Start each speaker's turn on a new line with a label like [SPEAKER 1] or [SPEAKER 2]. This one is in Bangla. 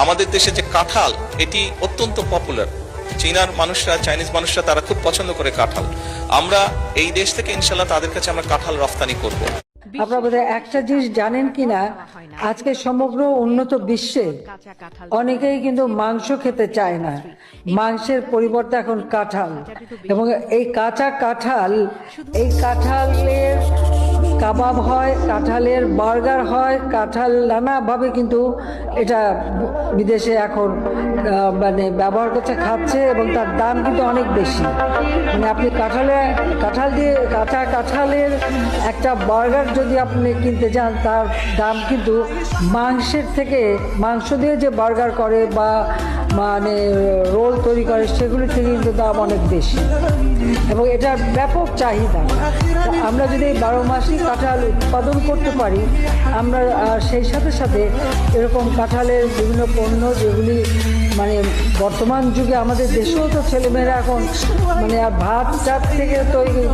[SPEAKER 1] আমাদের দেশে যে কাঁঠাল, এটি অত্যন্ত পপুলার। চীনার মানুষরা, চাইনিজ মানুষরা তারা খুব পছন্দ করে কাঁঠাল। আমরা এই দেশ থেকে ইনশাল্লাহ তাদের কাছে আমরা কাঁঠাল রফতানি করব।
[SPEAKER 2] আপনারা বোধহয় একটা জিনিস জানেন কিনা, আজকে সমগ্র উন্নত বিশ্বে অনেকেই কিন্তু মাংস খেতে চায় না, মাংসের পরিবর্তে এখন কাঁঠাল। এবং এই কাঁচা কাঁঠাল, এই কাঁঠালের কাবাব হয়, কাঁঠালের বার্গার হয়, কাঁঠাল নানাভাবে কিন্তু এটা বিদেশে এখন মানে ব্যবহার করছে, খাচ্ছে, এবং তার দাম কিন্তু অনেক বেশি। মানে আপনি কাঁঠাল দিয়ে কাঁচা কাঁঠালের একটা বার্গার যদি আপনি কিনতে যান, তার দাম কিন্তু মাংসের থেকে, মাংস দিয়ে যে বার্গার করে বা মানে রোল তৈরি করে সেগুলি থেকে কিন্তু দাম অনেক বেশি, এবং এটার ব্যাপক চাহিদা। আমরা যদি 12 মাসই কাঁঠাল উৎপাদন করতে পারি, আমরা সেই সাথে সাথে এরকম কাঁঠালের বিভিন্ন পণ্য যেগুলি মানে বর্তমান যুগে আমাদের দেশেও তো ছেলেমেয়েরা এখন মানে ভাত চাপ থেকে তৈরি